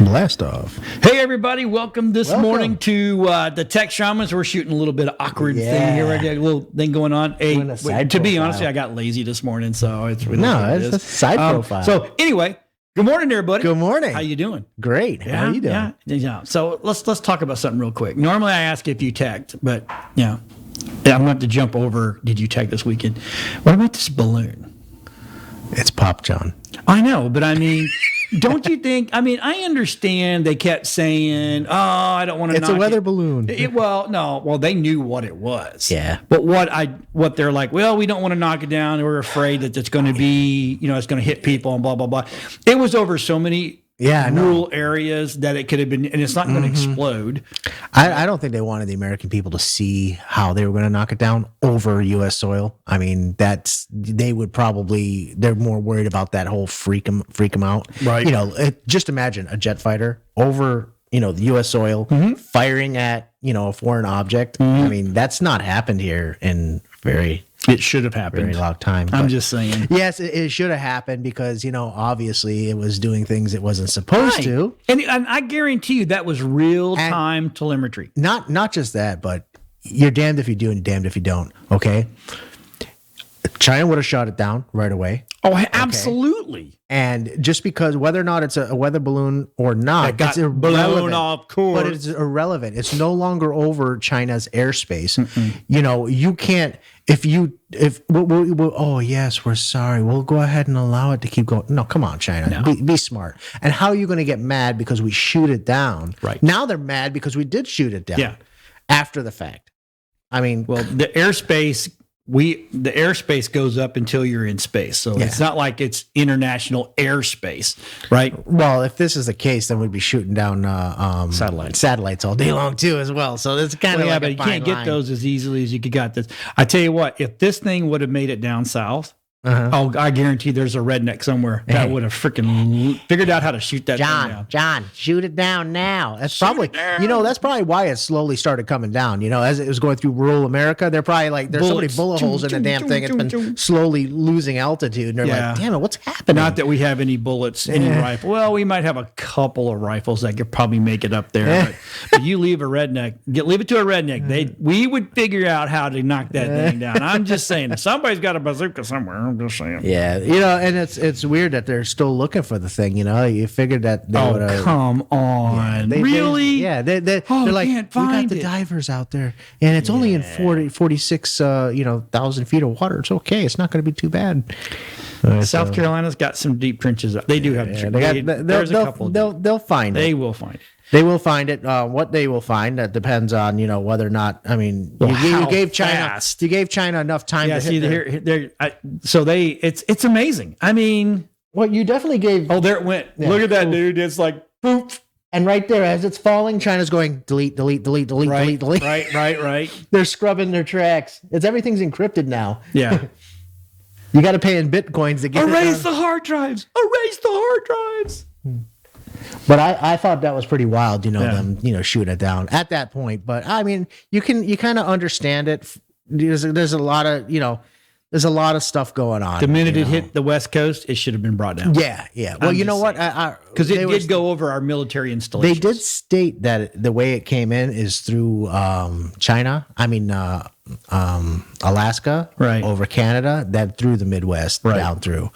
Blast off. Hey everybody, welcome this morning to the Tech Shamans. We're shooting a little bit of awkward thing here, right there, a little thing going on. Hey, to be honest, I got lazy this morning, so it's really it's a side profile. So anyway, good morning, everybody. Good morning. How you doing? Great. How you doing? Yeah. So let's talk about something real quick. Normally I ask if you tagged, but I'm going to have to jump over. Did you tag this weekend? What about this balloon? It's Pop John. I know, but I mean. Don't you think? I mean, I understand they kept saying, "Oh, I don't want to." It's a weather balloon. Well, they knew what it was. Yeah. But what they're like, well, we don't want to knock it down. We're afraid that it's going to be, it's going to hit people and blah blah blah. It was over so many rural areas that it could have been, and it's not going to explode. I don't think they wanted the American people to see how they were going to knock it down over U.S. soil. I mean, they're more worried about that whole freak them out. Right. Just imagine a jet fighter over, the U.S. soil firing at, a foreign object. I mean, that's not happened here in It should have happened. Very long time. I'm just saying. Yes, it should have happened because, obviously it was doing things it wasn't supposed to. And I guarantee you that was real-time telemetry. Not just that, but you're damned if you do and damned if you don't, okay? China would have shot it down right away. Oh, absolutely. Okay? And just because whether or not it's a weather balloon or not, it's irrelevant. Blown off course. But it's irrelevant. It's no longer over China's airspace. You can't, oh yes, we're sorry. We'll go ahead and allow it to keep going. No, come on, China. No. Be smart. And how are you going to get mad because we shoot it down? Right. Now they're mad because we did shoot it down. Yeah. After the fact. I mean, well, the airspace goes up until you're in space. So it's not like it's international airspace, right? Well, if this is the case, then we'd be shooting down satellites all day long too as well. So it's kind of but you can't get those as easily as you could got this. I tell you what, if this thing would have made it down south, I guarantee there's a redneck somewhere that would have freaking figured out how to shoot that thing down. John, shoot it down now. That's probably why it slowly started coming down. As it was going through rural America, they're probably like, there's so many bullet holes in the damn thing. It's been slowly losing altitude. And they're like, damn it, what's happening? Not that we have any bullets, any rifle. Well, we might have a couple of rifles that could probably make it up there. But you leave a redneck, leave it to a redneck. We would figure out how to knock that thing down. I'm just saying, if somebody's got a bazooka somewhere. I'm just saying. Yeah, and it's weird that they're still looking for the thing. You figured that they would have. Come on, really? They're like, we got the divers out there, and it's only in 46,000 feet of water. It's okay. It's not going to be too bad. South Carolina's got some deep trenches. They do have. There's a couple. They'll find it. They will find it. They will find it. What they will find, that depends on whether or not. I mean, you gave China enough time. Yeah, it's amazing. I mean, well, you definitely gave. Oh, there it went. Yeah. Look at that, dude. It's like poof. And right there, as it's falling, China's going delete, delete, delete, delete, delete, delete. Right. They're scrubbing their tracks. Everything's encrypted now. Yeah. You got to pay in bitcoins to get erase the hard drives. Erase the hard drives. But I thought that was pretty wild, them, shooting it down at that point. But I mean, you kind of understand it. There's a lot of, there's a lot of stuff going on. The minute it hit the West Coast, it should have been brought down. Yeah. Well, you know what? Because it did go over our military installations. They did state that the way it came in is through China. I mean, Alaska, over Canada, then through the Midwest, down through.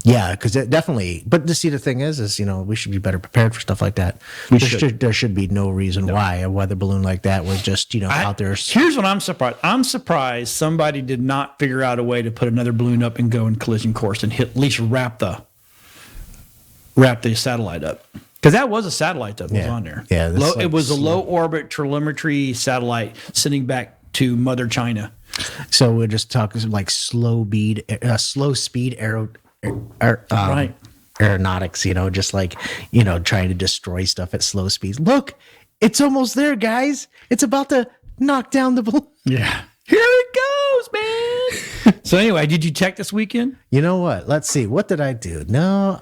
Because it definitely. But the thing is, we should be better prepared for stuff like that. There should be no reason why a weather balloon like that was just out there. Here's what I'm surprised. I'm surprised somebody did not figure out a way to put another balloon up and go in collision course and at least wrap the satellite up. Because that was a satellite that was on there. Yeah, it was a low orbit telemetry satellite sending back to Mother China. So we're just talking like slow speed aeronautics, just like, trying to destroy stuff at slow speeds. Look, it's almost there, guys. It's about to knock down the balloon. Yeah. Here it goes, man. So anyway, did you check this weekend? You know what? Let's see. What did I do?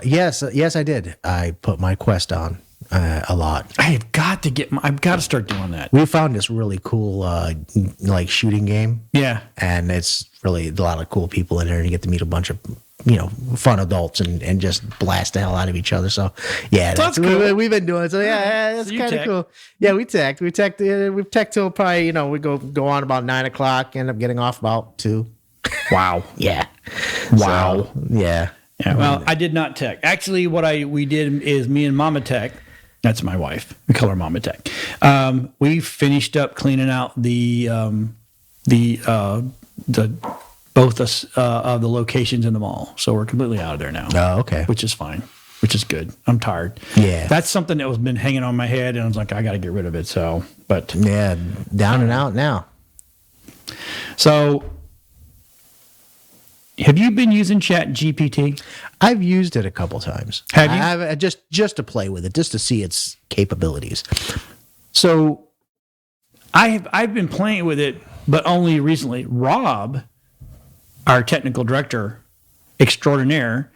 Yes, I did. I put my Quest on a lot. I've got to start doing that. We found this really cool, shooting game. Yeah. And it's really a lot of cool people in there, and you get to meet a bunch of fun adults and just blast the hell out of each other. So yeah, that's cool. We've been doing. So yeah, that's kind of cool. Yeah, we tech till probably, we go on about 9:00, end up getting off about 2. Wow. Yeah. Wow. So, yeah. Yeah. Well, I did not tech. Actually, what we did is me and Mama Tech. That's my wife. We call her Mama Tech. We finished up cleaning out both of the locations in the mall. So we're completely out of there now. Oh, okay. Which is fine. Which is good. I'm tired. Yeah. That's something that was been hanging on my head, and I was like, I got to get rid of it. So, but yeah, down and out now. So, have you been using Chat GPT? I've used it a couple times. Have you? I've just to play with it, just to see its capabilities. So, I've been playing with it, but only recently. Rob, our technical director extraordinaire,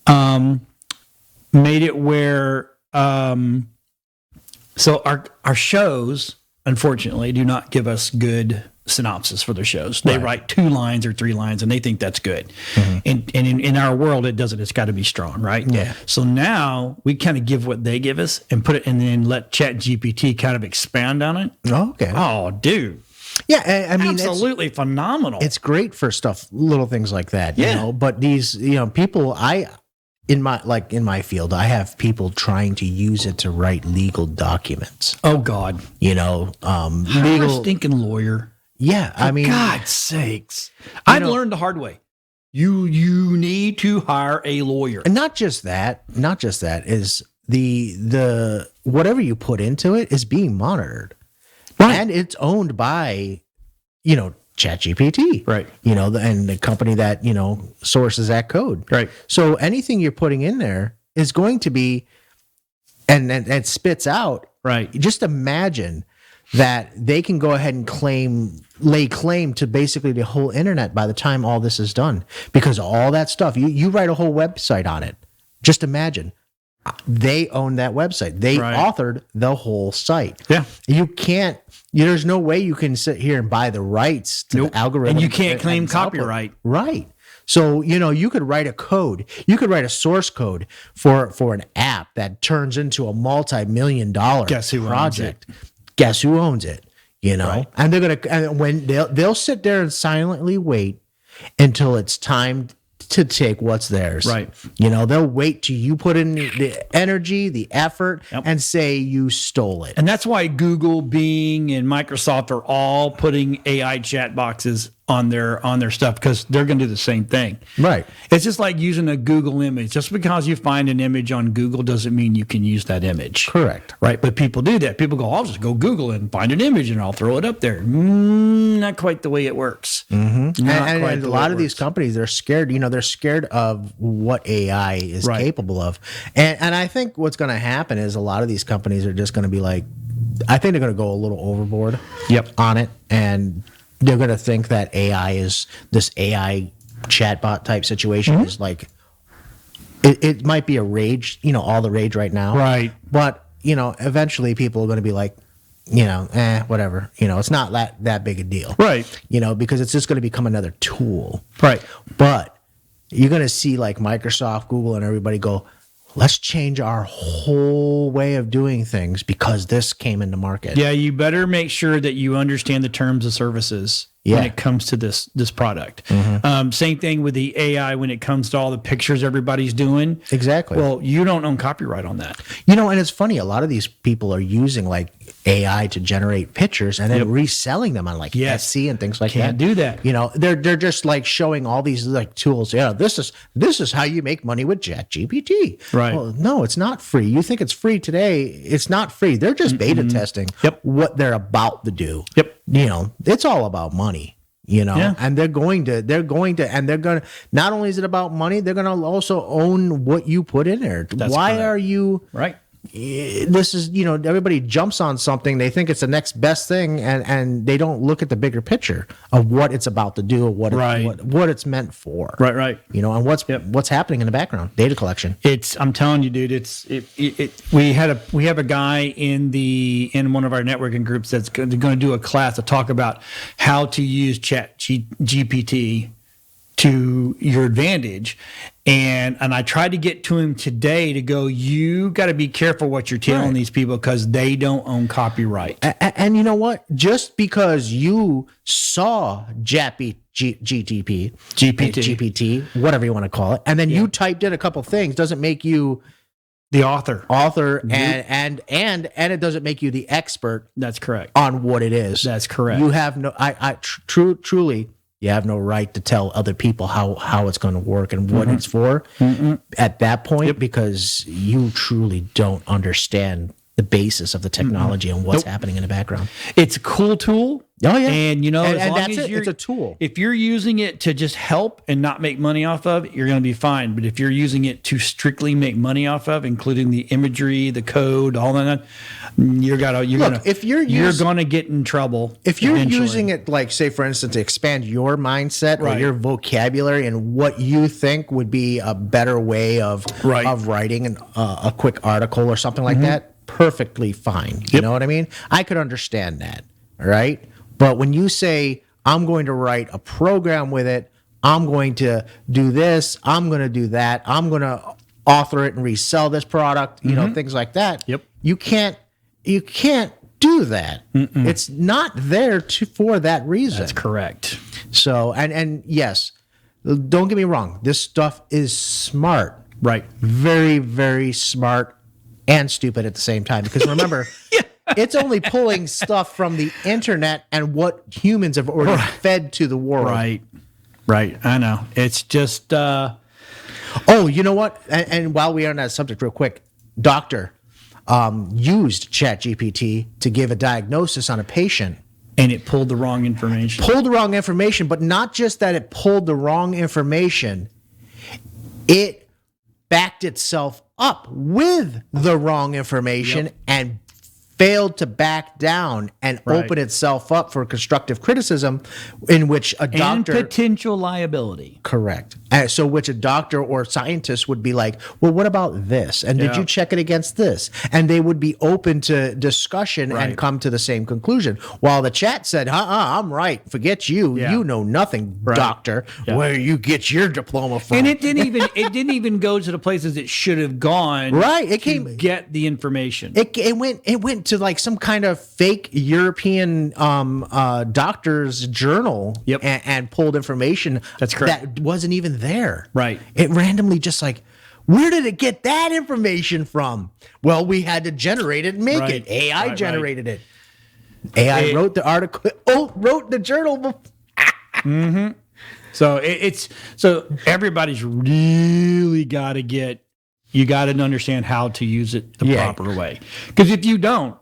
made it where so our shows, unfortunately, do not give us good synopsis for their shows. They write 2 lines or 3 lines, and they think that's good. Mm-hmm. And in our world, it doesn't. It's got to be strong, right? Yeah. So now we kind of give what they give us and put it, and then let Chat GPT kind of expand on it. Oh, okay. Oh, dude. Yeah, I mean, absolutely phenomenal. It's great for stuff, little things like that, Yeah. But these, people, in my field, I have people trying to use it to write legal documents. Oh God, legal stinking lawyer. Yeah, I mean, God's sakes, I've learned the hard way. You need to hire a lawyer, and not just that is the whatever you put into it is being monitored. Right. And it's owned by, ChatGPT. Right. And the company that, sources that code. Right. So anything you're putting in there is going to be, and spits out. Right. Just imagine that they can go ahead and lay claim to basically the whole internet by the time all this is done. Because all that stuff, you write a whole website on it. Just imagine. They own that website. They authored the whole site. Yeah. You can't, there's no way you can sit here and buy the rights to the algorithm. And you can't claim copyright. Right. So, you could write a code. You could write a source code for an app that turns into a multi-million-dollar project. Guess who owns it? Right. And they're going to, and when they'll sit there and silently wait until it's time to take what's theirs. Right. They'll wait till you put in the energy, the effort, and say you stole it. And that's why Google, Bing, and Microsoft are all putting AI chat boxes on their stuff, because they're going to do the same thing. Right. It's just like using a Google image. Just because you find an image on Google doesn't mean you can use that image. Correct. Right. But people do that. People go, I'll just go Google and find an image and I'll throw it up there. Not quite the way it works. Mm-hmm. And a lot of these companies, they're scared. They're scared of what AI is capable of. And I think what's going to happen is a lot of these companies are just going to be like, I think they're going to go a little overboard on it. And they're going to think that AI is this AI chatbot type situation is like, it might be a rage, all the rage right now. Right. But, eventually people are going to be like, whatever. It's not that big a deal. Right. Because it's just going to become another tool. Right. But you're going to see like Microsoft, Google, and everybody go, let's change our whole way of doing things because this came into market. Yeah, you better make sure that you understand the terms of services when it comes to this product. Mm-hmm. Same thing with the AI when it comes to all the pictures everybody's doing. Exactly. Well, you don't own copyright on that. And it's funny, a lot of these people are using like AI to generate pictures and then reselling them on like Etsy and things like that. Can't do that. They're just like showing all these like tools. Yeah, this is how you make money with ChatGPT. Right. Well, no, it's not free. You think it's free today. It's not free. They're just beta testing what they're about to do. Yep. It's all about money. And they're going to, not only is it about money, they're going to also own what you put in there. Why are you right? This is, everybody jumps on something. They think it's the next best thing, and they don't look at the bigger picture of what it's about to do, what it's meant for. Right. And what's happening in the background, data collection. I'm telling you, dude, we have a guy in one of our networking groups that's going to do a class to talk about how to use Chat GPT to your advantage. And I tried to get to him today to go, you got to be careful what you're telling these people because they don't own copyright. And you know what? Just because you saw GPT, whatever you want to call it, and then you typed in a couple things doesn't make you the author, and it doesn't make you the expert. That's correct. On what it is. That's correct. You have no, truly, you have no right to tell other people how it's going to work and what it's for at that point, because you truly don't understand the basis of the technology and what's happening in the background. It's a cool tool. Oh yeah, and as long that's as it. It's a tool. If you're using it to just help and not make money off of it, you're going to be fine. But if you're using it to strictly make money off of, including the imagery, the code, all that, you're going to get in trouble. If you're using it, like say for instance, to expand your mindset or your vocabulary and what you think would be a better way of writing a quick article or something like that, perfectly fine. You know what I mean? I could understand that. All right. But when you say, I'm going to write a program with it, I'm going to do this, I'm going to do that, I'm going to author it and resell this product, you know, things like that. Yep. You can't do that. It's not there for that reason. That's correct. So, and yes, don't get me wrong. This stuff is smart. Right. Very, very smart and stupid at the same time. Because remember, it's only pulling stuff from the internet and what humans have already fed to the world. Right. I know. It's just. Oh, you know what? And while we are on that subject, real quick, doctor used ChatGPT to give a diagnosis on a patient. And it pulled the wrong information. But not just that it pulled the wrong information, it backed itself up with the wrong information and failed to back down and open itself up for constructive criticism, in which a doctor and potential liability. Correct. So which a doctor or scientist would be like, well, what about this? And did you check it against this? And they would be open to discussion and come to the same conclusion. While the chat said, I'm right. Forget you. You know nothing, doctor. Where you get your diploma from. And it didn't even go to the places it should have gone. Right. It came get the information. It went to like some kind of fake European doctor's journal and pulled information that wasn't even there. Right. It randomly just like, where did it get that information from? Well, we had to generate it and make it. AI generated it. AI wrote the article, wrote the journal. So so everybody's really got to you got to understand how to use it the proper way. Because if you don't,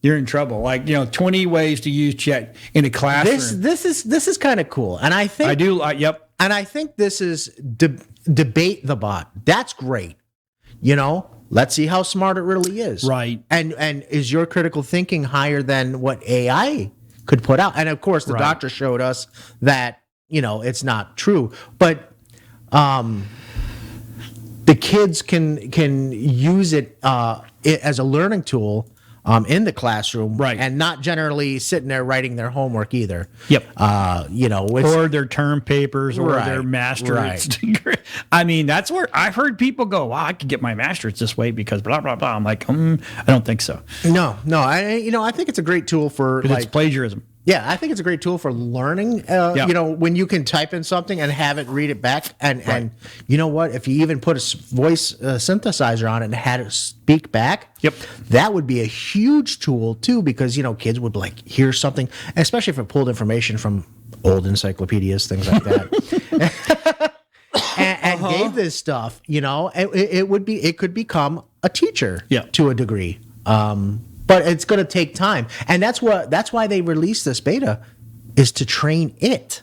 you're in trouble. Like, 20 ways to use chat in a classroom. This is kind of cool. And I think I do. And I think this is debate the bot. That's great. Let's see how smart it really is. Right. And is your critical thinking higher than what AI could put out? And of course, the doctor showed us that, it's not true. But the kids can use it as a learning tool in the classroom, and not generally sitting there writing their homework either. Or their term papers or their master's degree. I mean, that's where I've heard people go, "Wow, I could get my master's this way because blah blah blah." I'm like, I don't think so. No, I think it's a great tool for it's plagiarism. Yeah, I think it's a great tool for learning. When you can type in something and have it read it back, and you know what? If you even put a voice synthesizer on it and had it speak back, that would be a huge tool too. Because kids would hear something, especially if it pulled information from old encyclopedias, things like that, and gave this stuff. It could become a teacher to a degree. But it's going to take time, and that's why they released this beta, is to train it.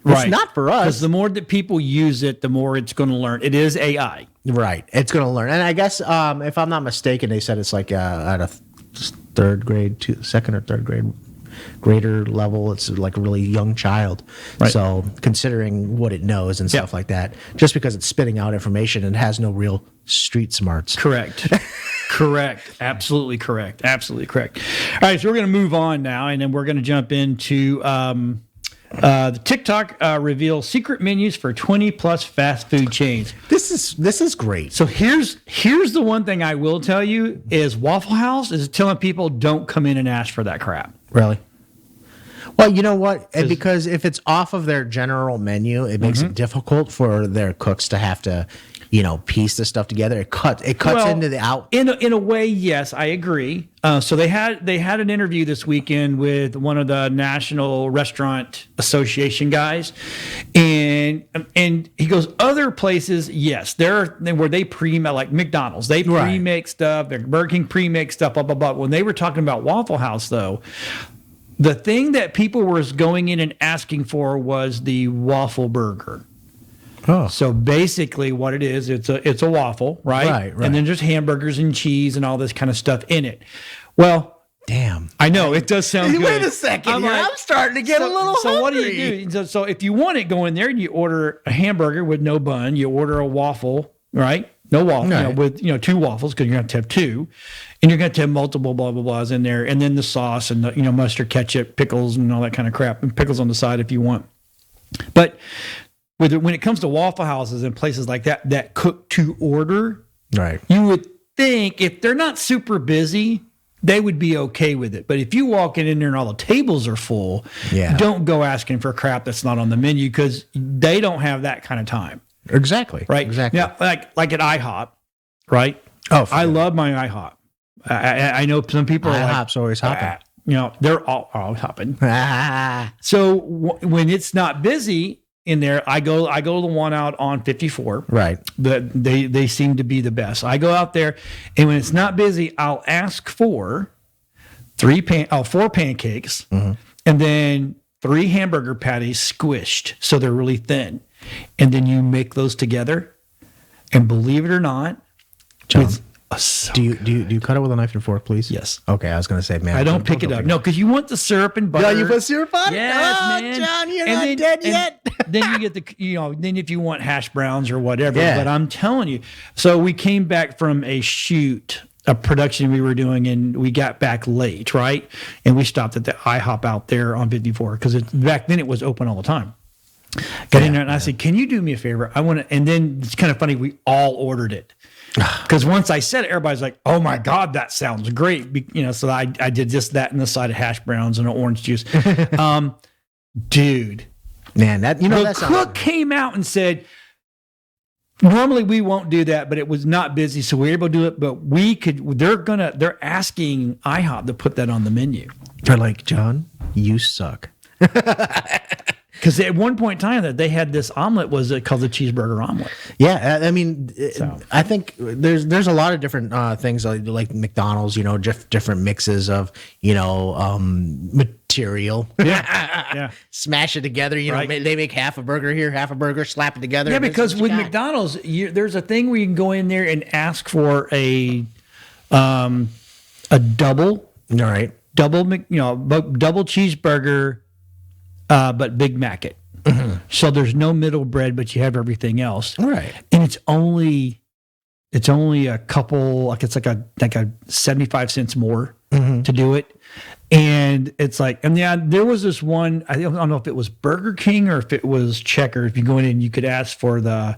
It's not for us. Because the more that people use it, the more it's going to learn. It is AI, right? It's going to learn, and I guess if I'm not mistaken, they said it's like at a second or third grader level. It's like a really young child. Right. So considering what it knows and stuff like that, just because it's spitting out information and has no real street smarts. Correct. Correct. Absolutely correct. All right, so we're going to move on now, and then we're going to jump into The TikTok reveals secret menus for 20 plus fast food chains. This is great. So here's the one thing I will tell you is Waffle House is telling people don't come in and ask for that crap. Really? Well, you know what? Because if it's off of their general menu, it makes it difficult for their cooks to have to, piece this stuff together. It cuts into the out. In a way, yes, I agree. So they had an interview this weekend with one of the National Restaurant Association guys, and he goes, other places, yes, where they like McDonald's, they pre-make stuff, their Burger King pre-make stuff, blah blah blah. When they were talking about Waffle House, though, the thing that people were going in and asking for was the waffle burger. Oh. So basically what it is, it's a waffle, right? Right. And then there's hamburgers and cheese and all this kind of stuff in it. Well, damn. I know, it does sound good. Wait a second here. I'm starting to get a little hungry. So what do you do? So if you want it, go in there and you order a hamburger with no bun. You order a waffle, right? No waffle, right. With 2 waffles because you're going to have 2. And you're going to have multiple blah, blah, blahs in there. And then the sauce and the, mustard, ketchup, pickles, and all that kind of crap. And pickles on the side if you want. But when it comes to Waffle Houses and places like that cook to order, right? You would think if they're not super busy, they would be okay with it. But if you walk in there and all the tables are full, don't go asking for crap that's not on the menu because they don't have that kind of time. Exactly. Right. Exactly. Now, like at IHOP, right? Oh, I love my IHOP. I know some people are IHOP's always hopping. They're all hopping. So when it's not busy in there, I go to the one out on 54. Right. They seem to be the best. I go out there, and when it's not busy, I'll ask for 4 pancakes, and then 3 hamburger patties squished so they're really thin, and then you make those together. And believe it or not, John, do you cut it with a knife and fork, please? Yes. Okay, I was going to say, man, I don't pick it up. No, because you want the syrup and butter. Yeah, you put syrup on it? Yes, man. John, you're not dead yet. Then you get then if you want hash browns or whatever. Yeah. But I'm telling you. So we came back from a production we were doing, and we got back late, right? And we stopped at the IHOP out there on 54 because back then it was open all the time. Got in there and I said, can you do me a favor? I want to, and then it's kind of funny, we all ordered it. Because once I said it, everybody's like, oh my God, that sounds great. So I did just that and the side of hash browns and an orange juice. Dude. Man, the cook came out and said, normally we won't do that, but it was not busy, so we were able to do it. But we could, they're asking IHOP to put that on the menu. They're like, John, you suck. Because at one point in time that they had this omelet was called the cheeseburger omelet. Yeah, I mean, I think there's a lot of different things like McDonald's, different mixes of material. Yeah. Smash it together. Right. They make half a burger here, half a burger, slap it together. Yeah, because with McDonald's, there's a thing where you can go in there and ask for a double. All right. Double cheeseburger. But Big Mac it. Mm-hmm. So there's no middle bread, but you have everything else. Right. And it's only a couple, it's like a 75 cents more to do it. And it's like, and there was this one, I don't know if it was Burger King or if it was Checker. If you go in and you could ask for the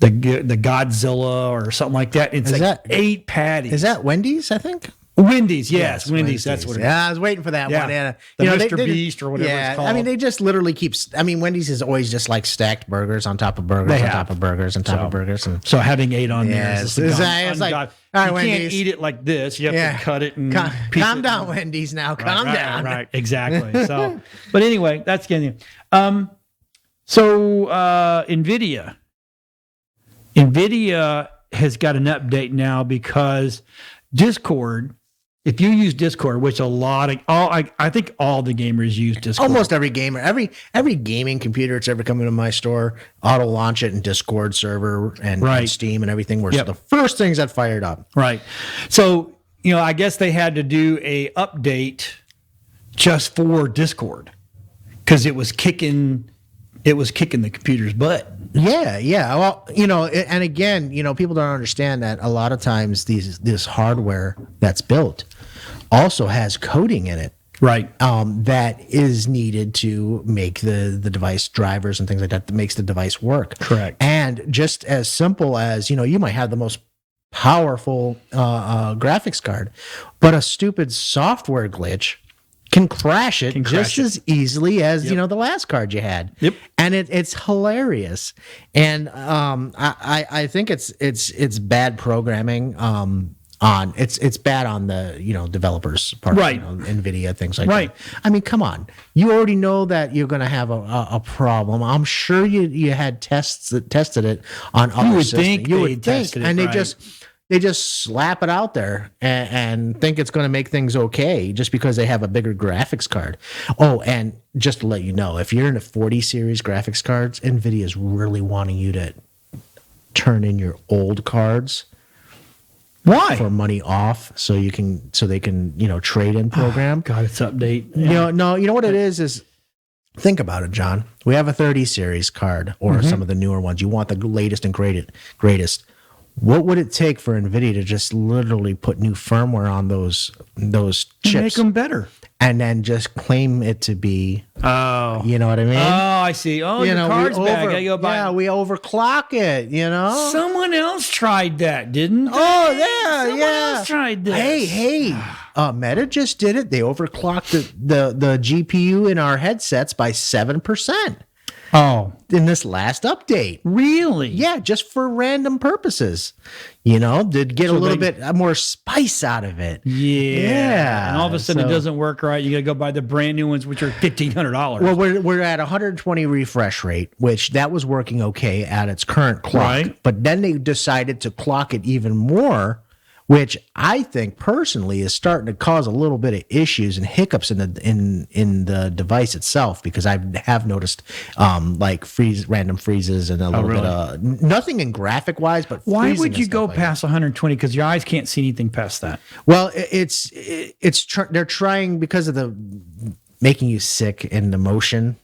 Godzilla or something like that. It's like 8 patties. Is that Wendy's, I think? Wendy's, yes, Wendy's. That's what it is. Yeah, I was waiting for that one. Yeah, the Mr. Beast or whatever it's called. I mean, they just literally keeps. I mean, Wendy's is always just like stacked burgers on top of burgers on top of burgers on top of burgers. And so having 8 on there is it's like, all right, you Wendy's. Can't eat it like this. You have to cut it and calm down, Wendy's. Now, calm down. Right, exactly. So, but anyway, that's getting. So NVIDIA has got an update now because Discord. If you use Discord, which I think all the gamers use Discord. Almost every gamer, every gaming computer that's ever come into my store, auto launch it in Discord server and Steam and everything were the first things that fired up. Right. So, I guess they had to do a update just for Discord because it was kicking the computer's butt. Yeah. Well, and again, people don't understand that a lot of times this hardware that's built also has coding in it Right. That is needed to make the device drivers and things like that makes the device work. Correct. And just as simple as, you might have the most powerful graphics card, but a stupid software glitch can crash it just as easily as the last card you had. Yep. And it's hilarious. And I think it's bad programming. It's bad on the developers part, right? NVIDIA, things like that. I mean, come on, you already know that you're going to have a problem. I'm sure you had tests that tested it on other systems. You would think, and they just slap it out there and think it's going to make things okay just because they have a bigger graphics card. Oh, and just to let you know, if you're in a 40 series graphics cards, NVIDIA is really wanting you to turn in your old cards. Why? For money off, so they can trade in program. God, it's update. Yeah. You know what it is think about it, John. We have a 30 series card or some of the newer ones. You want the latest and greatest. What would it take for NVIDIA to just literally put new firmware on those chips? Make them better. And then just claim it to be, you know what I mean? Oh, I see. Oh, your card's back. I go buy. Yeah, we overclock it, Someone else tried that, didn't they? Oh, yeah, Someone else tried this. Hey, Meta just did it. They overclocked the GPU in our headsets by 7%. Oh, in this last update. Really? Yeah, just for random purposes. Did get a little bit more spice out of it. Yeah. And all of a sudden it doesn't work right. You got to go buy the brand new ones, which are $1,500. Well, we're at 120 refresh rate, which that was working okay at its current clock. Right. But then they decided to clock it even more, which I think personally is starting to cause a little bit of issues and hiccups in the device itself, because I have noticed random freezes and a little bit of nothing in graphic wise, but why would you go past 120? Because your eyes can't see anything past that. Well, they're trying because of the making you sick in the motion.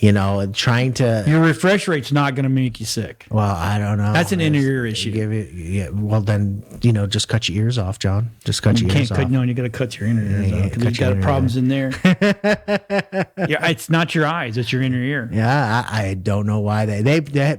And trying to... Your refresh rate's not going to make you sick. Well, I don't know. That's an inner ear issue. Well, then, just cut your ears off, John. Just cut your ears off. No, you got to cut your inner ears off because you've got problems in there. Yeah, it's not your eyes. It's your inner ear. Yeah, I don't know why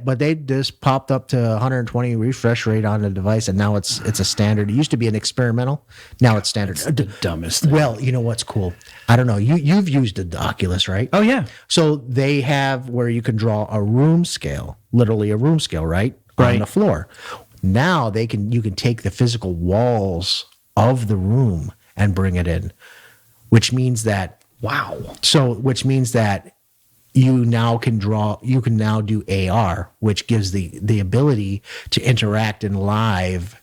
but they just popped up to 120 refresh rate on the device, and now it's a standard. It used to be an experimental. Now it's standard. It's the dumbest thing. Well, you know what's cool? I don't know. You've used the Oculus, right? Oh, yeah. So they have where you can draw a room scale, literally a room scale, right? On the floor. Now you can take the physical walls of the room and bring it in, which means that which means that you can now do AR, which gives the ability to interact in live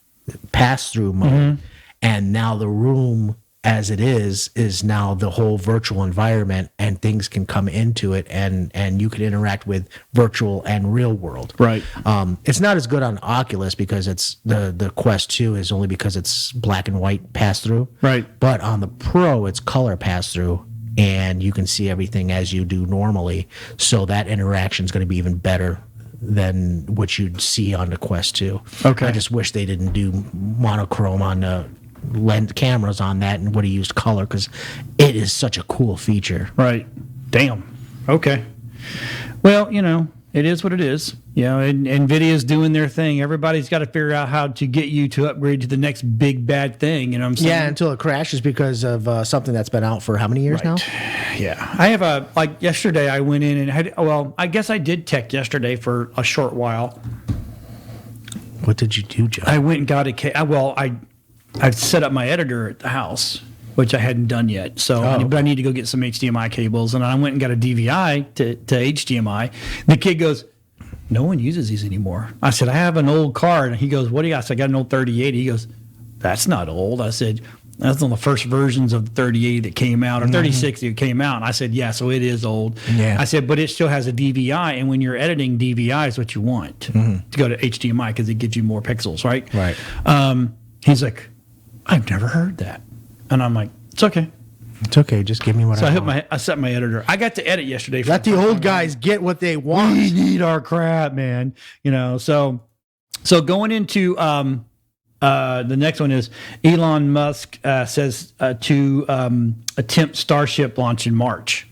pass-through mode. And now the room as it is now the whole virtual environment, and things can come into it, and you can interact with virtual and real world. Right. It's not as good on Oculus because it's the Quest 2 is only because it's black and white pass through. Right. But on the Pro, it's color pass through, and you can see everything as you do normally. So that interaction is going to be even better than what you'd see on the Quest 2. Okay. I just wish they didn't do monochrome on the lens cameras on that and would have used color, because it is such a cool feature. Right. Damn. Okay. Well, it is what it is. And NVIDIA's doing their thing. Everybody's got to figure out how to get you to upgrade to the next big bad thing. You know what I'm saying? Yeah, until it crashes because of something that's been out for how many years now? Yeah. I have yesterday I went in and I guess I did tech yesterday for a short while. What did you do, John? I went and got I set up my editor at the house, which I hadn't done yet. So, but I need to go get some HDMI cables, and I went and got a DVI to HDMI. The kid goes, "No one uses these anymore." I said, "I have an old card." And he goes, "What do you got?" I said, "I got an old 3080." He goes, "That's not old." I said, "That's on the first versions of the 3080 that came out, or 3060 that came out." And I said, "Yeah, so it is old." Yeah. I said, "But it still has a DVI, and when you're editing, DVI is what you want to go to HDMI because it gives you more pixels, right?" Right. He's like, "I've never heard that." And I'm like, "It's okay. It's okay. Just give me what I want." I set my editor. I got to edit yesterday. Let the old guys get what they want. We need our crap, man. So going into The next one is Elon Musk says to attempt Starship launch in March.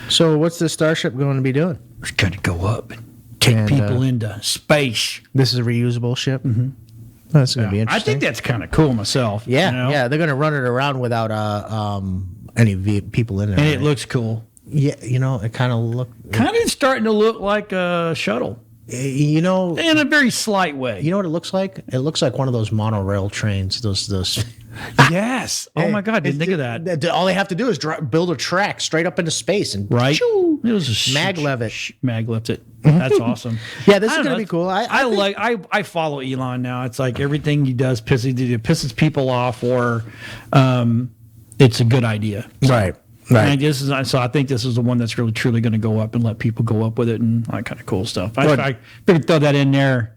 So what's the Starship going to be doing? It's going to go up and take people into space. This is a reusable ship? Mm-hmm. That's going to be interesting. I think that's kind of cool myself. Yeah, you know? yeah. They're going to run it around without any people in it. And it looks cool. Yeah, it kind of Kind of starting to look like a shuttle. In a very slight way. You know what it looks like? It looks like one of those monorail trains. Those. Yes. Oh my God! Didn't think of that. All they have to do is build a track straight up into space and It was a maglev it. Maglev it. That's awesome. Yeah, this is going to be cool. I follow Elon now. It's like everything he does pisses people off, or it's a good idea. Right. Right. So I think this is the one that's really truly going to go up and let people go up with it and all that kind of cool stuff. I figured throw that in there.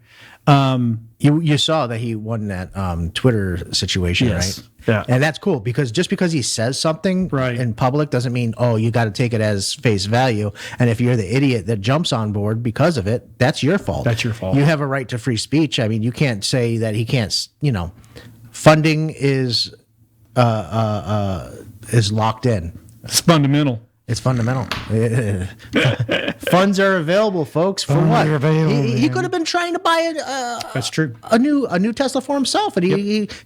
You saw that he won that Twitter situation, yes. right? Yeah. And that's cool because just because he says something in public doesn't mean, you got to take it as face value. And if you're the idiot that jumps on board because of it, that's your fault. That's your fault. You have a right to free speech. I mean, you can't say that he can't, funding is locked in. It's fundamental. It's fundamental. Funds are available, folks. For what? He could have been trying to buy that's true. A new Tesla for himself, and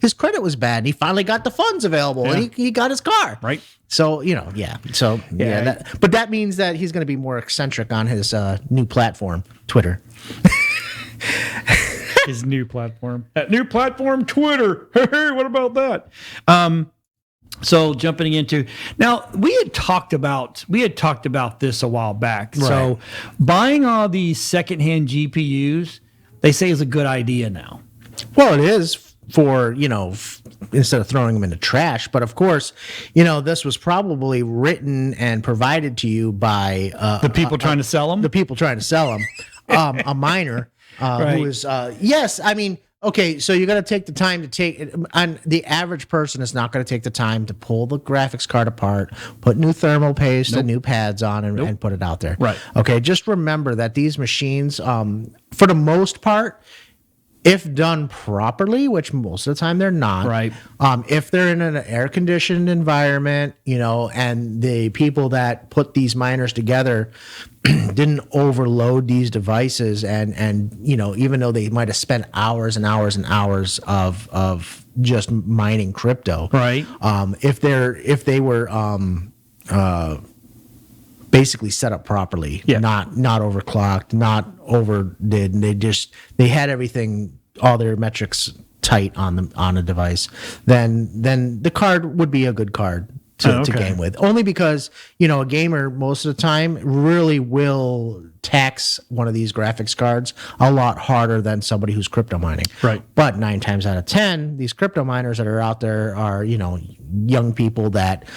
his credit was bad. And he finally got the funds available, and he got his car. Right. So but that means that he's going to be more eccentric on his new platform, Twitter. His new platform. That new platform, Twitter. Hey, what about that? So jumping into now, we had talked about this a while back. Right. So buying all these secondhand GPUs, they say is a good idea now. Well, it is for instead of throwing them into trash. But of course, this was probably written and provided to you by the people trying to sell them. The people trying to sell them, a miner who is yes, I mean. Okay, so you got to take the time to take it. And the average person is not going to take the time to pull the graphics card apart, put new thermal paste and new pads on, and put it out there. Right. Okay, just remember that these machines, for the most part, if done properly, which most of the time they're not, right? If they're in an air-conditioned environment, and the people that put these miners together didn't overload these devices, and even though they might have spent hours and hours and hours of just mining crypto, right? If they were basically set up properly, not overclocked, not overdid, and they had everything, all their metrics tight on a device, then the card would be a good card to game with. Only because a gamer most of the time really will tax one of these graphics cards a lot harder than somebody who's crypto mining. Right. But 9 times out of 10, these crypto miners that are out there are young people that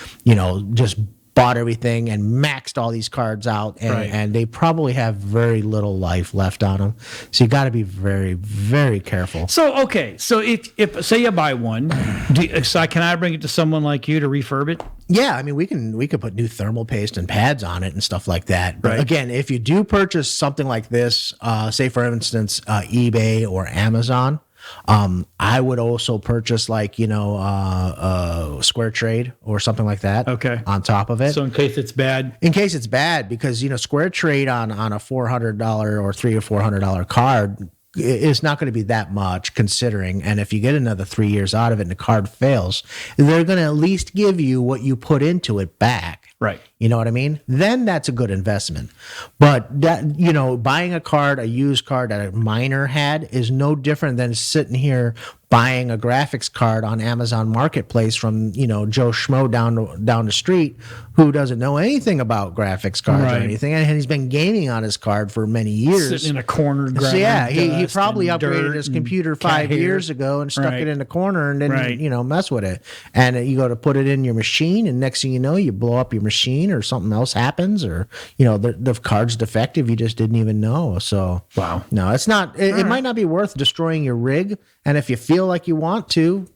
just bought everything and maxed all these cards out, and they probably have very little life left on them. So you got to be very, very careful. So if say you buy one, can I bring it to someone like you to refurb it? Yeah, I mean we could put new thermal paste and pads on it and stuff like that. But again, if you do purchase something like this, say for instance eBay or Amazon. I would also purchase Square Trade or something like that. Okay. On top of it. So in case it's bad. Because Square Trade on a $400 or $300 or $400 card is not going to be that much considering. And if you get another 3 years out of it and the card fails, they're going to at least give you what you put into it back. Right. You know what I mean? Then that's a good investment. But that, buying a used card that a miner had is no different than sitting here buying a graphics card on Amazon Marketplace from, Joe Schmo down the street who doesn't know anything about graphics cards or anything. And he's been gaming on his card for many years. Sitting in a corner. So yeah, he probably upgraded his computer 5 years ago and stuck it in the corner and didn't, mess with it. And you go to put it in your machine and next thing you know, you blow up your machine or something else happens or, the card's defective. You just didn't even know. So wow. No, it's not. It might not be worth destroying your rig. And if you feel like you want to,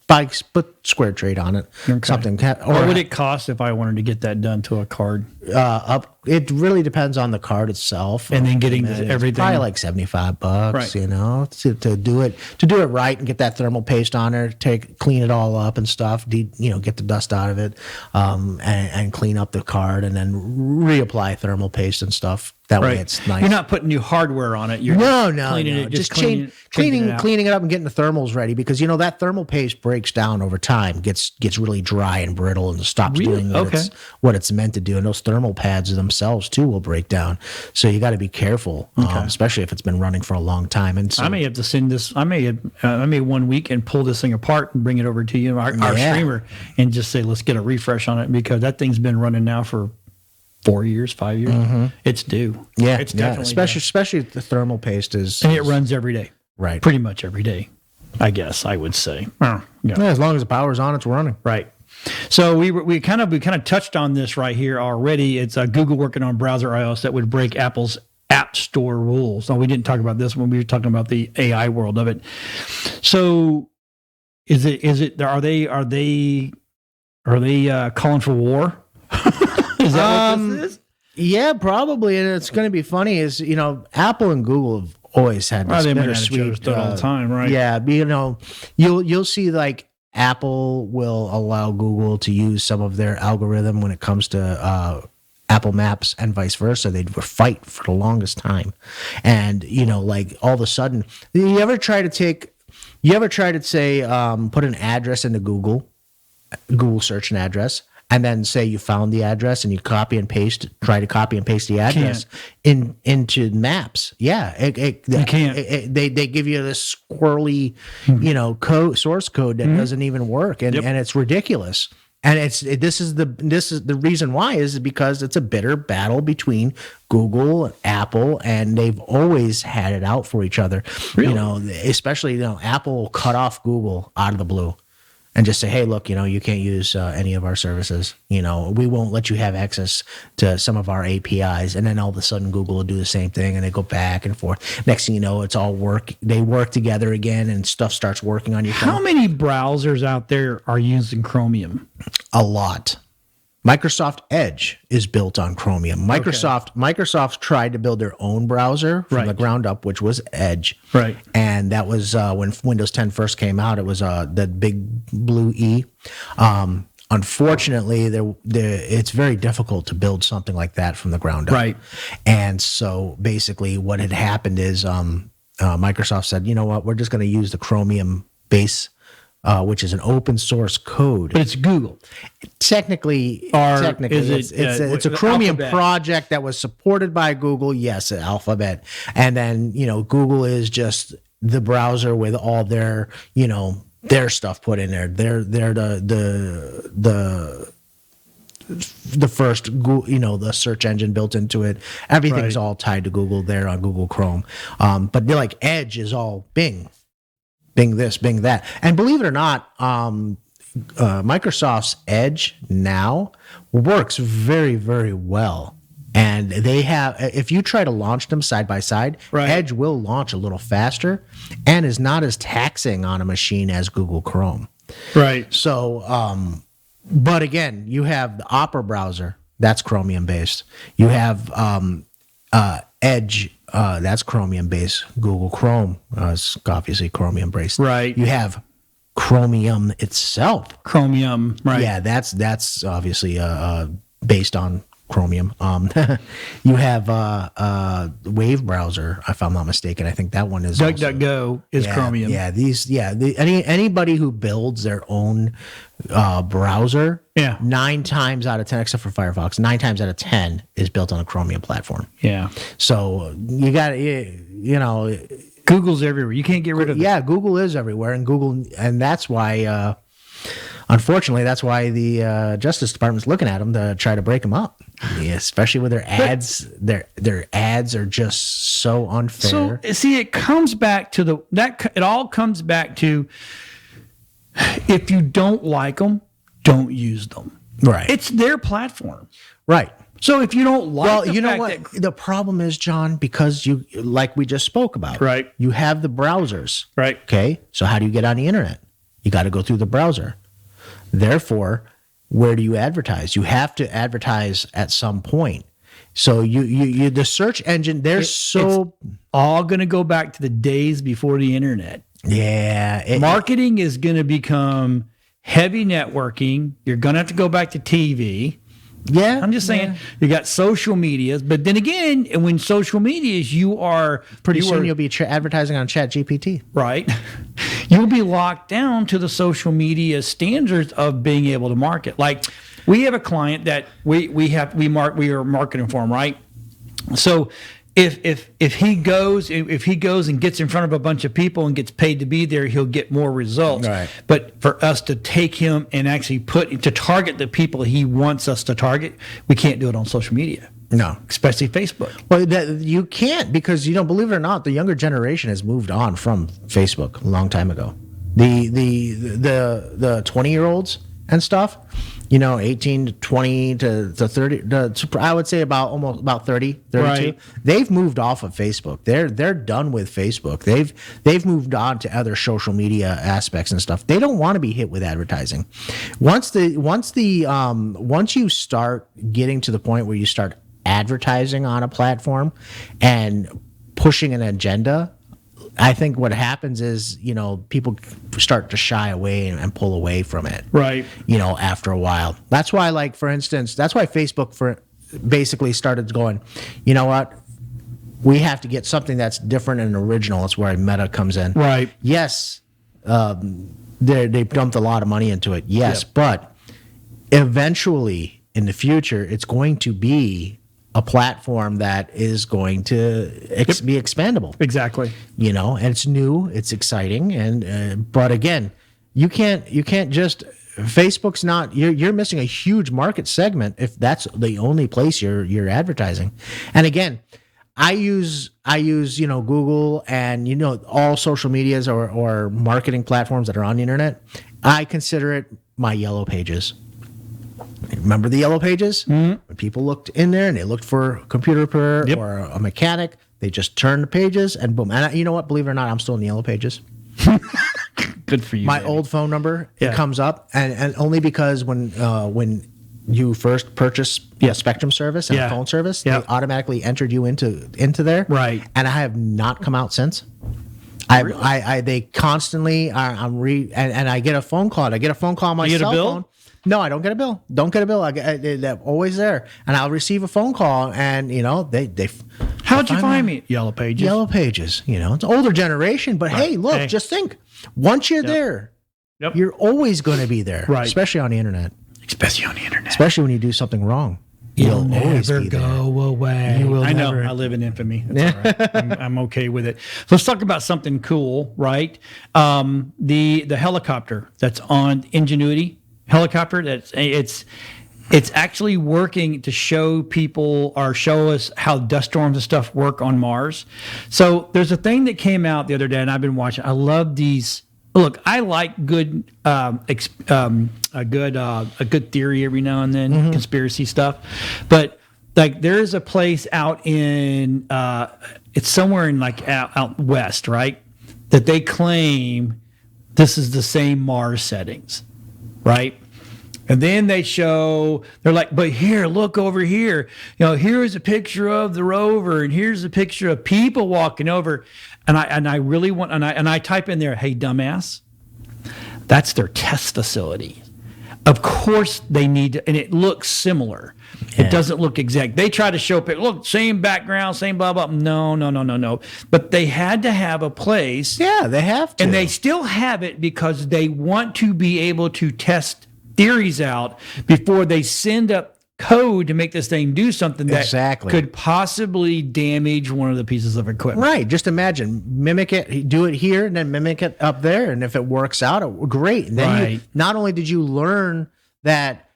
put Square Trade on it. Okay. Something. What would it cost if I wanted to get that done to a card? it really depends on the card itself. And then getting It's everything. probably like $75, Right. to do it right and get that thermal paste on there, clean it all up and stuff, get the dust out of it, and clean up the card, and then reapply thermal paste and stuff. That way it's nice. You're not putting new hardware on it. You're cleaning it, just cleaning cleaning it up and getting the thermals ready, because that thermal paste breaks down over time, gets really dry and brittle, and stops doing what it's meant to do. And those thermal pads themselves too will break down. So you got to be careful, especially if it's been running for a long time. And so, I may have to send this. I may 1 week and pull this thing apart and bring it over to you, our streamer, and just say, let's get a refresh on it, because that thing's been running now for 4 years, 5 years. Mm-hmm. It's due. Yeah, it's definitely especially if the thermal paste is, and it runs every day. Right. Pretty much every day, I guess I would say. Yeah. As long as the power's on, it's running. Right. So we kind of touched on this right here already. It's Google working on browser iOS that would break Apple's App Store rules. Now, we didn't talk about this when we were talking about the AI world of it. So is it are they calling for war? Is that what this is? Yeah, probably. And it's going to be funny is, Apple and Google have always had this bittersweet all the time, right? Yeah, you'll see like Apple will allow Google to use some of their algorithm when it comes to Apple Maps and vice versa. They'd fight for the longest time. And, like all of a sudden, you ever try to say, put an address into Google search an address, and then say you found the address and you try to copy and paste the address into Maps. Yeah. You can't. They give you this squirrely, source code that doesn't even work. And it's ridiculous. And this is the reason why is because it's a bitter battle between Google and Apple, and they've always had it out for each other. Really? Especially, Apple will cut off Google out of the blue and just say, hey, look, you can't use any of our services. We won't let you have access to some of our APIs. And then all of a sudden Google will do the same thing, and they go back and forth. Next thing you know, it's all they work together again, and stuff starts working on your phone. How many browsers out there are using Chromium? A lot. Microsoft Edge is built on Chromium. Microsoft tried to build their own browser from the ground up, which was Edge. Right. And that was when Windows 10 first came out. It was the big blue E. Unfortunately, it's very difficult to build something like that from the ground up. Right. And so basically what had happened is Microsoft said, you know what, we're just going to use the Chromium base, which is an open source code. But it's Google. Technically, it's a Chromium project that was supported by Google. Yes, Alphabet. And then, Google is just the browser with all their, their stuff put in there. They're the first Google, the search engine built into it. Everything's all tied to Google there on Google Chrome. But they're like Edge is all Bing. Bing this, Bing that. And believe it or not, Microsoft's Edge now works very, very well. And they have, if you try to launch them side by side, Edge will launch a little faster and is not as taxing on a machine as Google Chrome. Right. So, but again, you have the Opera browser, that's Chromium based. You have Edge, that's Chromium based. Google Chrome is obviously Chromium based. Right. You have Chromium itself. Chromium, right. Yeah, that's obviously based on Chromium. You have Wave browser, if I'm not mistaken. I think that one is DuckDuckGo is Chromium. Yeah, anybody who builds their own browser, 9 times out of 10, except for Firefox, 9 times out of 10 is built on a Chromium platform. Yeah. So you got Google's everywhere. You can't get rid of it. Yeah, Google is everywhere, and that's why. Unfortunately, that's why the Justice Department's looking at them to try to break them up. Yeah, especially with their ads. Their ads are just so unfair. So see, it comes back to it all comes back to, if you don't like them, don't use them. Right. It's their platform. Right. So if you don't like, well, you know what the problem is, John, because you, like we just spoke about, right? You have the browsers, right? Okay, so how do you get on the internet? You got to go through the browser. Therefore, where do you advertise? You have to advertise at some point. So you the search engine, It's all going to go back to the days before the internet. yeah. Marketing is going to become heavy networking. You're going to have to go back to TV. Yeah. I'm just saying, you got social medias, but then again, when social medias, pretty soon you'll be advertising on Chat GPT. Right. You'll be locked down to the social media standards of being able to market. Like, we have a client that we are marketing for him, right? So if he goes and gets in front of a bunch of people and gets paid to be there, he'll get more results. Right. But for us to take him and actually to target the people he wants us to target, we can't do it on social media. No, especially Facebook. Well, you can't, because believe it or not, the younger generation has moved on from Facebook a long time ago. The 20-year-olds and stuff, 18 to 20 to 30, I would say about 30, 32. Right. They've moved off of Facebook. They're done with Facebook. They've moved on to other social media aspects and stuff. They don't want to be hit with advertising. Once you start getting to the point where you start advertising on a platform and pushing an agenda, I think what happens is, people start to shy away and pull away from it. Right. After a while. That's why, like, for instance, that's why Facebook basically started going, you know what? We have to get something that's different and original. That's where Meta comes in. Right. Yes, they've dumped a lot of money into it. Yes, Yep. But eventually in the future, it's going to be a platform that is going to be expandable. Exactly. And it's new, it's exciting, and but again, you can't just, Facebook's not, you're missing a huge market segment if that's the only place you're advertising. And again, I use Google and all social medias or marketing platforms that are on the internet. I consider it my yellow pages. Remember the yellow pages? Mm-hmm. When people looked in there and they looked for a computer repair or a mechanic, they just turned the pages and boom. And you know what? Believe it or not, I'm still in the yellow pages. Good for you. My old phone number, it comes up, and only because when you first purchase a Spectrum service and a phone service, they automatically entered you into there. Right. And I have not come out since. Really? They constantly and I get a phone call. I get a phone call on my cell phone. No, I don't get a bill. Don't get a bill. They're always there, and I'll receive a phone call, and they. How'd you find me? Yellow Pages. Yellow Pages. It's older generation, but hey, look, just think. Once you're there, you're always going to be there, right? Especially on the internet. Especially on the internet. Especially when you do something wrong. You'll never go away. You will I know. never. I live in infamy. That's all right. I'm okay with it. So let's talk about something cool, right? The helicopter that's on Ingenuity helicopter. It's actually working to show people or show us how dust storms and stuff work on Mars. So there's a thing that came out the other day, and I've been watching. I love these. Look, I like good a good theory every now and then, conspiracy stuff. But like, there's a place out in it's somewhere in like out west, right? That they claim this is the same Mars settings, right? And then they're like, but here, look over here. Here's a picture of the rover, and here's a picture of people walking over. And I really want, and I type in there, hey, dumbass, that's their test facility. Of course they need to, and it looks similar. Yeah. It doesn't look exact. They try to show, look, same background, same blah, blah. No. But they had to have a place. Yeah, they have to. And they still have it because they want to be able to test theories out before they send up code to make this thing do something that could possibly damage one of the pieces of equipment. Right. Just imagine, mimic it, do it here, and then mimic it up there. And if it works out, great. And then not only did you learn that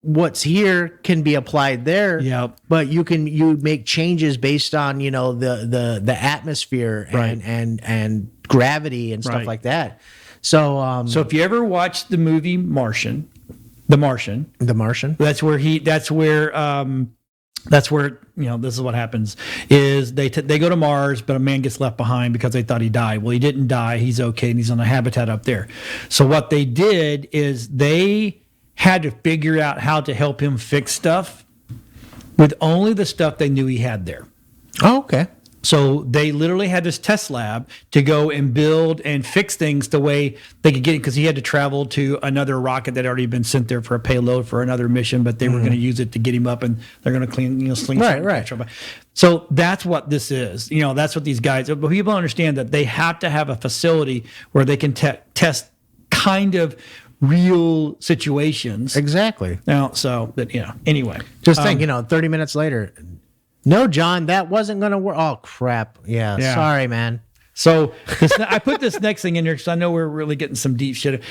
what's here can be applied there, but you make changes based on the atmosphere and gravity and stuff like that. So if you ever watched the movie The Martian. That's where this is what happens is they go to Mars, but a man gets left behind because they thought he died. Well, he didn't die. He's okay, and he's on a habitat up there. So what they did is they had to figure out how to help him fix stuff with only the stuff they knew he had there. Oh, okay. So they literally had this test lab to go and build and fix things the way they could get it, because he had to travel to another rocket that had already been sent there for a payload for another mission, but they were going to use it to get him up, and they're going to sling Right. So that's what this is. That's what these guys. But people understand that they have to have a facility where they can test kind of real situations. Exactly. Now, anyway, Just think, 30 minutes later. No, John, that wasn't going to work. Oh, crap. Yeah. Sorry, man. So I put this next thing in here because I know we're really getting some deep shit.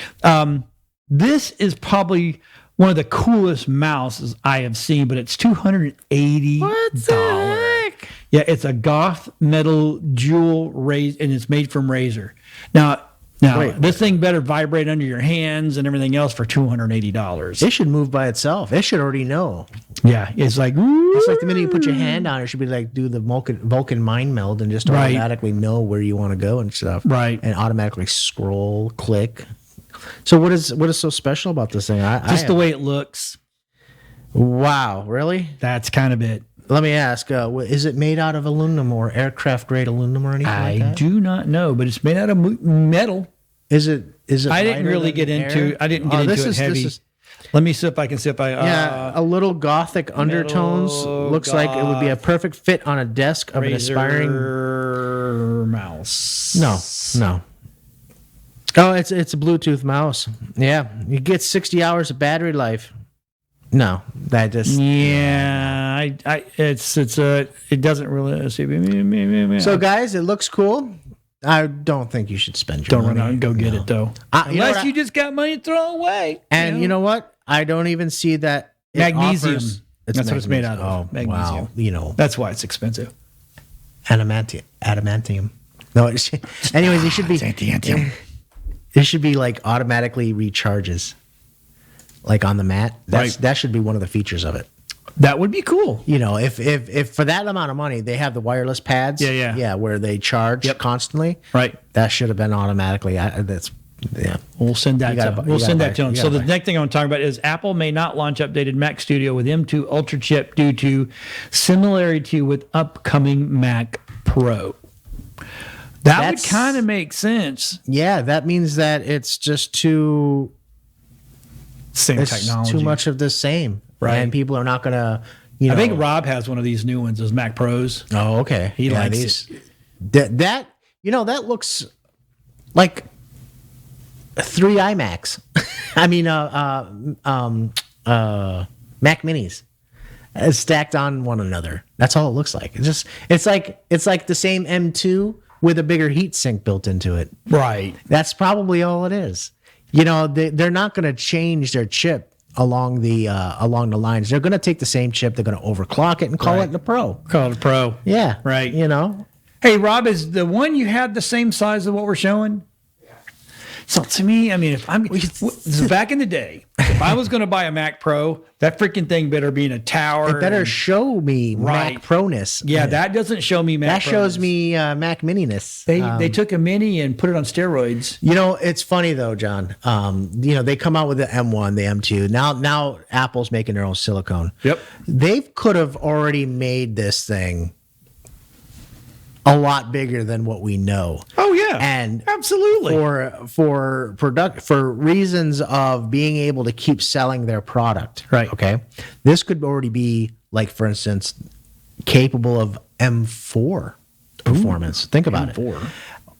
This is probably one of the coolest mouses I have seen, but it's $280. What the heck? Yeah, it's a goth metal jewel raise, and it's made from razor. Now, this thing better vibrate under your hands and everything else for $280. It should move by itself. It should already know. Yeah, it's like it's like the minute you put your hand on it, should be like do the Vulcan mind meld and just automatically know where you want to go and stuff. Right, and automatically scroll, click. So what is so special about this thing? The way it looks. Wow, really? That's kind of it. Let me ask: is it made out of aluminum or aircraft grade aluminum or anything like that? I do not know, but it's made out of metal. Is it? I didn't really get into. I didn't get into it heavy. Let me see if I can see if I. A little gothic undertones. Looks like it would be a perfect fit on a desk of an aspiring mouse. No. Oh, it's a Bluetooth mouse. Yeah, you get 60 hours of battery life. No, that just it doesn't really. So guys, it looks cool. I don't think you should spend your money. Don't run out and go get it though, unless you just got money to throw away. And you know what? I don't even see that magnesium. That's what it's made out of. Oh, magnesium. Wow. That's why it's expensive. Adamantium. No. Anyways, it should be. It should be like automatically recharges, like on the mat. That should be one of the features of it. That would be cool. If for that amount of money they have the wireless pads, where they charge constantly, right? That should have been automatically. We'll send that to them. So the next thing I want to talk about is Apple may not launch updated Mac Studio with M2 Ultra chip due to similarity with upcoming Mac Pro. That would kind of make sense. Yeah, that means that it's just too technology. Too much of the same, right? And people are not going to. I think Rob has one of these new ones, those Mac Pros. Oh, okay. He likes these. That looks like 3 iMacs. I mean, Mac Minis. Stacked on one another. That's all it looks like. It's like the same M2 with a bigger heat sink built into it. Right. That's probably all it is. They're not going to change their chip along the lines. They're going to take the same chip. They're going to overclock it and call it the Pro. Call it a Pro. Yeah. Right. Hey, Rob, is the one you had the same size of what we're showing? So to me, I mean, this is back in the day, if I was going to buy a Mac Pro, that freaking thing better be in a tower. It better show me Mac Pro-ness. Yeah, that doesn't show me Mac Pro. That shows me Mac Mini-ness. They took a Mini and put it on steroids. It's funny though, John. They come out with the M1, the M2. Now Apple's making their own silicone. Yep. They could have already made this thing a lot bigger than what we know. Oh yeah, and absolutely for reasons of being able to keep selling their product. Right. Okay. This could already be, like, for instance, capable of M4 performance. Think about it.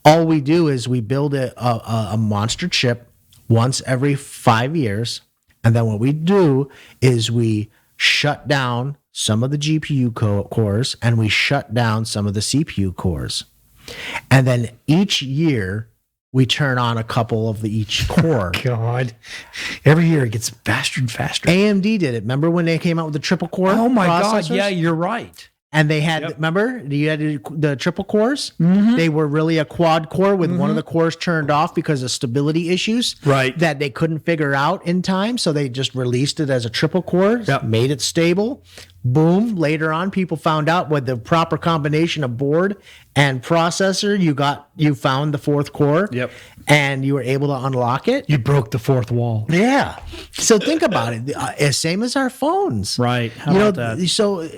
All we do is we build a monster chip once every 5 years, and then what we do is we shut down some of the GPU cores, and we shut down some of the CPU cores. And then each year, we turn on a couple of each core. God. Every year it gets faster and faster. AMD did it. Remember when they came out with the triple core? Oh, my processors? God. Yeah, you're right. And they had, remember, you had the triple cores? They were really a quad core with one of the cores turned off because of stability issues that they couldn't figure out in time. So they just released it as a triple core, made it stable. Boom. Later on, people found out with the proper combination of board and processor, you found the fourth core. And you were able to unlock it. You broke the fourth wall. Yeah. So think about it. Same as our phones. Right. How about that? So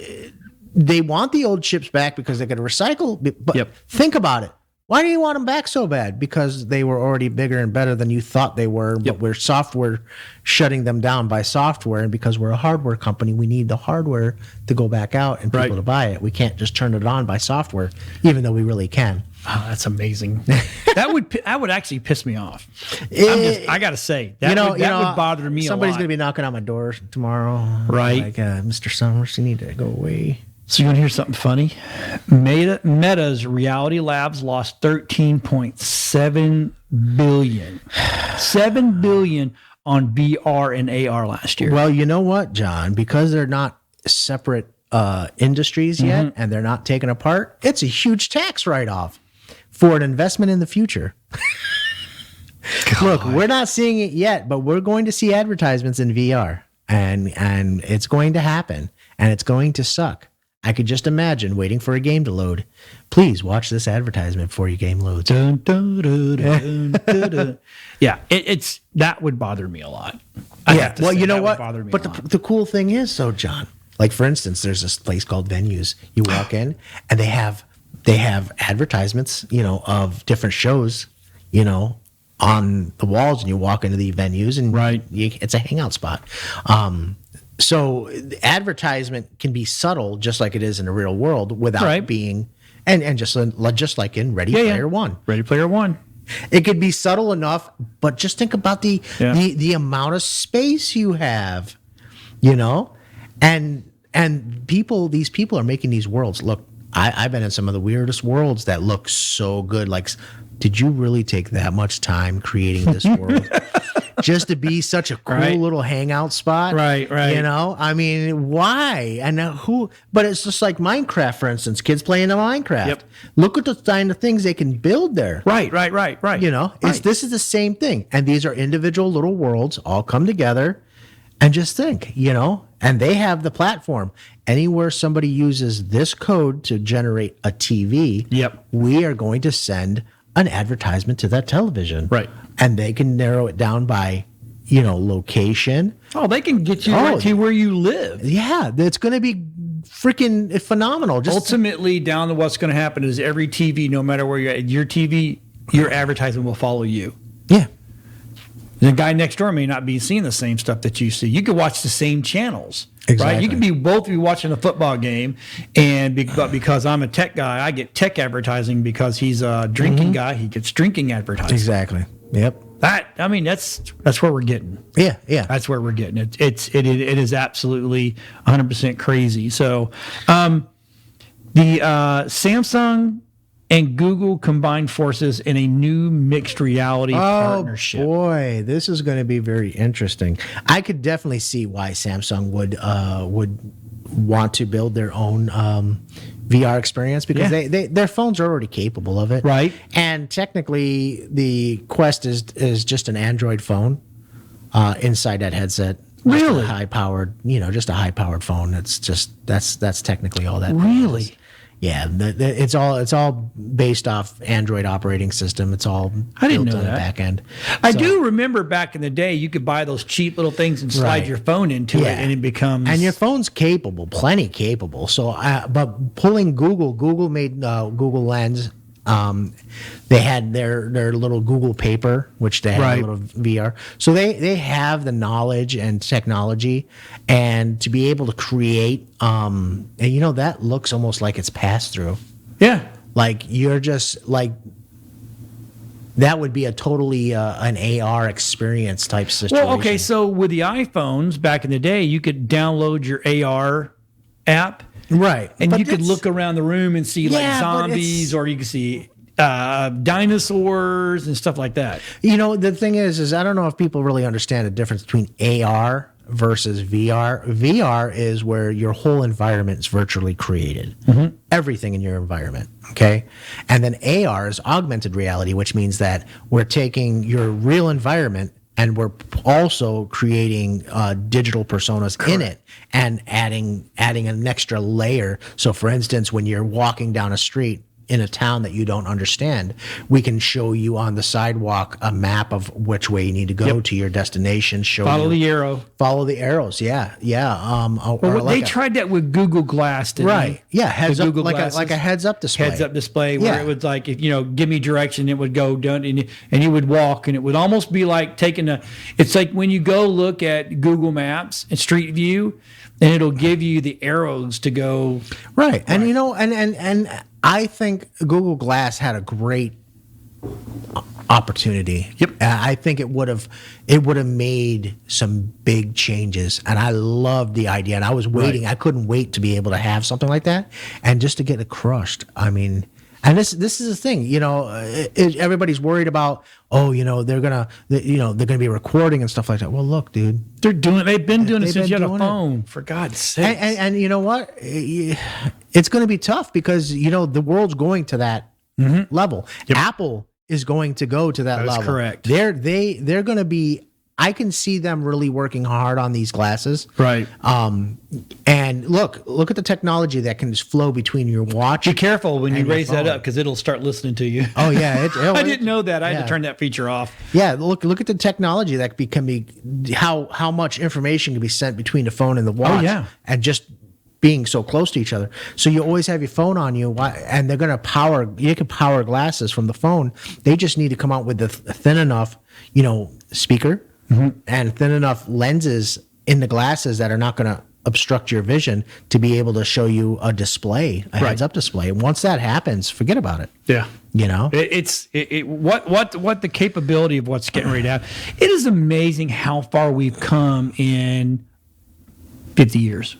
they want the old chips back because they could recycle. But think about it. Why do you want them back so bad? Because they were already bigger and better than you thought they were, but we're software shutting them down by software. And because we're a hardware company, we need the hardware to go back out and people to buy it. We can't just turn it on by software, even though we really can. Oh, that's amazing. that would actually piss me off. I got to say, that would bother me a lot. Somebody's going to be knocking on my door tomorrow. Right. Like, Mr. Summers, you need to go away. So you want to hear something funny? Meta's Reality Labs lost $13.7 billion. $7 billion on VR and AR last year. Well, you know what, John? Because they're not separate industries yet and they're not taken apart, it's a huge tax write-off for an investment in the future. Look, we're not seeing it yet, but we're going to see advertisements in VR and it's going to happen and it's going to suck. I could just imagine waiting for a game to load. Please watch this advertisement before your game loads. Dun, dun, dun, dun, dun, dun. Yeah, it's that would bother me a lot. Well, you know what? But the cool thing is, so John, like for instance, there's this place called Venues. You walk in and they have advertisements, of different shows, on the walls, and you walk into the venues and it's a hangout spot. So advertisement can be subtle, just like it is in the real world, without being, and just like in Ready Player One. Ready Player One. It could be subtle enough, but just think about the amount of space you have, and these people are making these worlds look. I've been in some of the weirdest worlds that look so good. Like, did you really take that much time creating this world? Just to be such a cool little hangout spot. Right. I mean, why? And who? But it's just like Minecraft, for instance. Kids playing the Minecraft. Look at the kind of things they can build there. Right. This is the same thing. And these are individual little worlds all come together. And just think, and they have the platform. Anywhere somebody uses this code to generate a TV, we are going to send an advertisement to that television. Right. And they can narrow it down by, location. Oh, they can get you right to where you live. Yeah, it's going to be freaking phenomenal. Ultimately, down to what's going to happen is every TV, no matter where you're at, your TV, your advertisement will follow you. Yeah. The guy next door may not be seeing the same stuff that you see. You could watch the same channels. Exactly. Right? You could be watching a football game, but because I'm a tech guy, I get tech advertising. Because he's a drinking guy, he gets drinking advertising. Exactly. Yep. That's where we're getting. Yeah. That's where we're getting. It is absolutely 100% crazy. So, the Samsung and Google combined forces in a new mixed reality partnership. Oh boy, this is going to be very interesting. I could definitely see why Samsung would want to build their own VR experience because their phones are already capable of it, right? And technically, the Quest is just an Android phone inside that headset. Really, high powered, just a high powered phone. It's just that's technically all that. Really. Is. Yeah, it's all based off Android operating system. It's all built on the back end. I do remember back in the day, you could buy those cheap little things and slide your phone into it, and it becomes. And your phone's capable, plenty capable. So, but pulling Google made Google Lens. They had their little Google Paper, which they had a little VR. So they have the knowledge and technology, and to be able to create, and that looks almost like it's passed through. Yeah, like you're just like that would be a totally an AR experience type situation. Well, okay, so with the iPhones back in the day, you could download your AR app. Right. And you could look around the room and see like zombies, or you could see dinosaurs and stuff like that. The thing is I don't know if people really understand the difference between AR versus VR. VR is where your whole environment is virtually created. Everything in your environment. Okay. And then AR is augmented reality, which means that we're taking your real environment and we're also creating digital personas in it and adding an extra layer. So for instance, when you're walking down a street in a town that you don't understand, we can show you on the sidewalk a map of which way you need to go to your destination. Follow the arrow. Follow the arrows. Yeah. They tried that with Google Glass, didn't they? Yeah. Heads up, Google like a heads up display. Heads up display where it was like, if give me direction, it would go down and you would walk, and it would almost be like it's like when you go look at Google Maps and Street View, and it'll give you the arrows to go. Right. And and I think Google Glass had a great opportunity. Yep. I think it would have made some big changes, and I loved the idea. And I was waiting. I couldn't wait to be able to have something like that, and just to get it crushed. I mean, and this is the thing. Everybody's worried about. They're gonna be recording and stuff like that. Well, look, dude, they're doing it. They've been doing it since you had a phone. For God's sake. And you know what? It's going to be tough because the world's going to that level. Yep. Apple is going to go to that level. That's correct. They're going to be. I can see them really working hard on these glasses. Right. And look at the technology that can just flow between your watch. Be careful when you raise that up because it'll start listening to you. Oh yeah. I didn't know that. I had to turn that feature off. Yeah. Look at the technology that can be how much information can be sent between the phone and the watch. Oh yeah. And just being so close to each other. So you always have your phone on you, and they're going to you can power glasses from the phone. They just need to come out with the thin enough, speaker and thin enough lenses in the glasses that are not going to obstruct your vision to be able to show you a display, a heads up display. And once that happens, forget about it. Yeah. It's what the capability of what's getting ready to happen. It is amazing how far we've come in 50 years.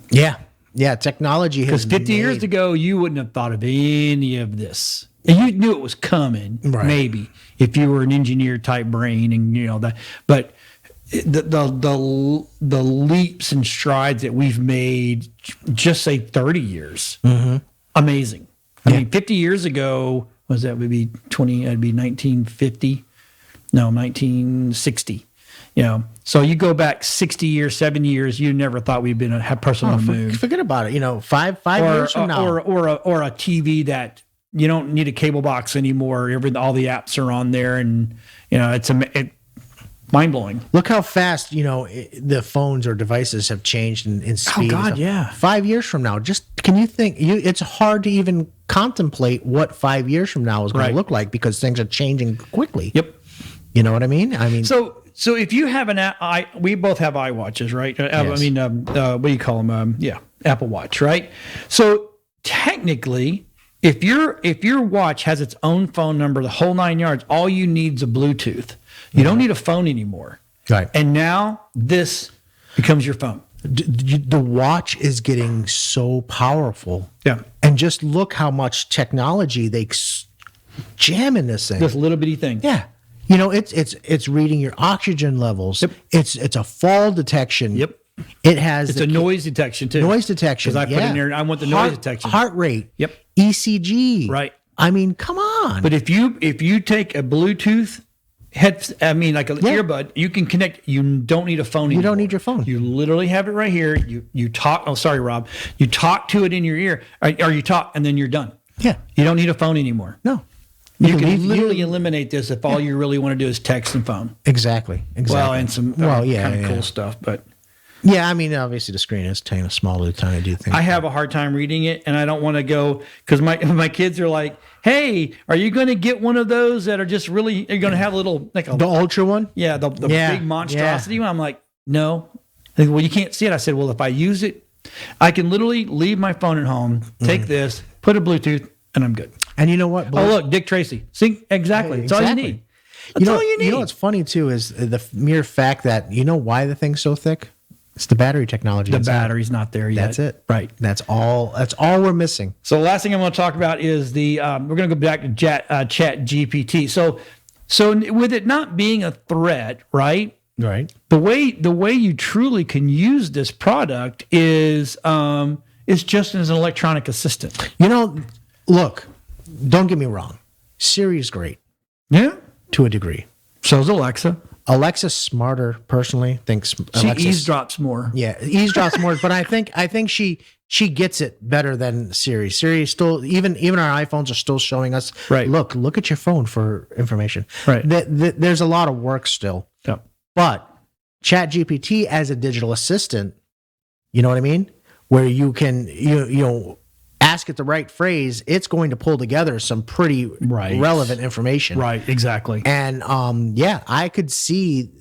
Yeah. Yeah, technology has. Because 50 years ago, you wouldn't have thought of any of this. And you knew it was coming, maybe, if you were an engineer type brain and that. But the leaps and strides that we've made, just say 30 years, amazing. I mean, 50 years ago, would be 20? That'd be 1950. No, 1960. So you go back 60 years, 7 years, you never thought we'd been a person on the moon. Forget about it. 5 years from now. Or a TV that you don't need a cable box anymore. All the apps are on there, and it's mind blowing. Look how fast the phones or devices have changed in speed. Oh God, yeah. 5 years from now, just can you think? It's hard to even contemplate what 5 years from now is going to look like because things are changing quickly. Yep. You know what I mean? So if you have we both have iWatches, right? Yes. What do you call them? Apple Watch, right? So technically, if your watch has its own phone number, the whole 9 yards, all you need is a Bluetooth. You don't need a phone anymore. Right. And now this becomes your phone. The watch is getting so powerful. Yeah. And just look how much technology they jam in this thing. This little bitty thing. Yeah. It's reading your oxygen levels. Yep. It's a fall detection. Yep. It has it's a noise detection too. Noise detection. Because I put in there, I want the noise detection. Heart rate. Yep. ECG. Right. I mean, come on. But if you take a Bluetooth like an earbud, you can connect. You don't need a phone anymore. You don't need your phone. You literally have it right here. You talk. Oh, sorry, Rob. You talk to it in your ear, or you talk, and then you're done. Yeah. You don't need a phone anymore. No. You can literally eliminate this if all you really want to do is text and phone. Exactly. Well, and some kind of cool stuff, but. Yeah, I mean, obviously the screen is kind of small to kind of do things. I have a hard time reading it, and I don't want to go because my kids are like, "Hey, are you going to get one of those that are just really? Are you going to have a little the ultra one? Yeah, the big monstrosity one." I'm like, "No." They go, well, you can't see it. I said, "Well, if I use it, I can literally leave my phone at home, take this, put a Bluetooth, and I'm good." And you know what? Oh, look, Dick Tracy. See, exactly. That's all you need. That's all you need. You know what's funny too is the mere fact that why the thing's so thick. It's the battery technology. The battery's not there yet. That's it. Right. That's all we're missing. So the last thing I'm going to talk about is we're going to go back to Chat GPT. So with it not being a threat, right? Right. The way you truly can use this product is just as an electronic assistant. Look, don't get me wrong. Siri is great. Yeah. To a degree. So's Alexa. Alexa's smarter, personally. Thinks she eavesdrops more. Yeah, eavesdrops more. But I think she gets it better than Siri. Siri still, even our iPhones are still showing us. Right. Look at your phone for information. Right. There's a lot of work still. Yeah. But ChatGPT as a digital assistant, you know what I mean? Where you can ask it the right phrase, it's going to pull together some pretty relevant information. Right, exactly. And I could see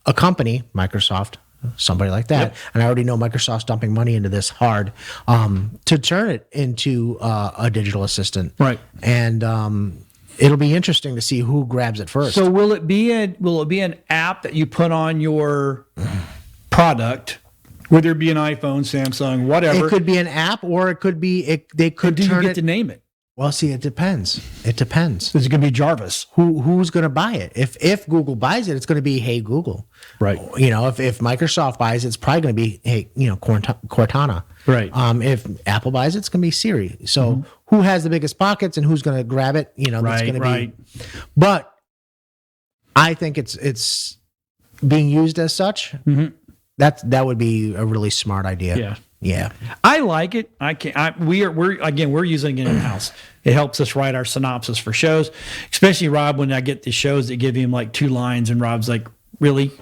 a company, Microsoft, somebody like that, and I already know Microsoft's dumping money into this hard, to turn it into a digital assistant. Right. And it'll be interesting to see who grabs it first. So will it be an app that you put on your product? Whether it be an iPhone, Samsung, whatever. It could be an app, or it could be they could do turn you get to name it? Well, see, it depends. It depends. Is it going to be Jarvis? Who's going to buy it? If Google buys it, it's going to be Hey Google. Right. If Microsoft buys it, it's probably going to be Cortana. Right. If Apple buys it, it's going to be Siri. So who has the biggest pockets and who's going to grab it? That's going to be. But I think it's being used as such. Mm-hmm. That would be a really smart idea. Yeah. Yeah. I like it. We're using it in house. It helps us write our synopsis for shows, especially Rob, when I get the shows that give him like 2 lines and Rob's like, really?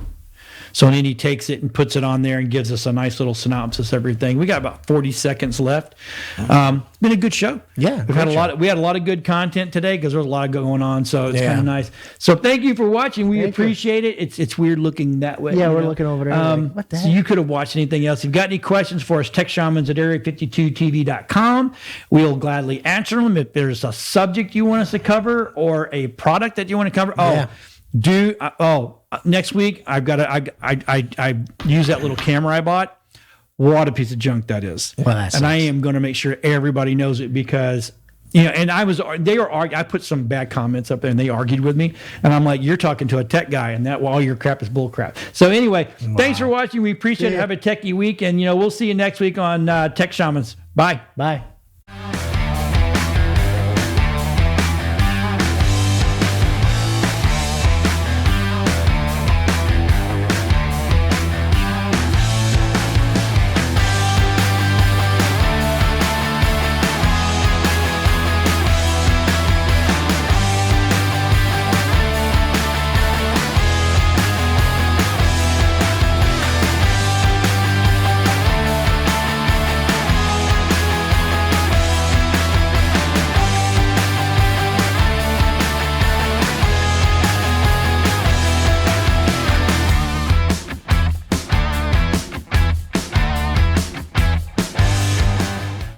So then he takes it and puts it on there and gives us a nice little synopsis, everything. We got about 40 seconds left. Been a good show. Yeah. We had a lot of good content today because there was a lot going on. So it's kind of nice. So thank you for watching. We appreciate it. It's weird looking that way. Yeah, we're looking over there. What the heck? So you could have watched anything else. If you've got any questions for us, text Shamans at area52tv.com. We'll gladly answer them. If there's a subject you want us to cover or a product that you want to cover. Next week I use that little camera I bought. What a piece of junk that is. Well, that sucks. And I am going to make sure everybody knows it because and I put some bad comments up there and they argued with me and I'm like, you're talking to a tech guy and all your crap is bull crap. So anyway, Thanks for watching. We appreciate it. Have a techie week and we'll see you next week on Tech Shamans. Bye. Bye.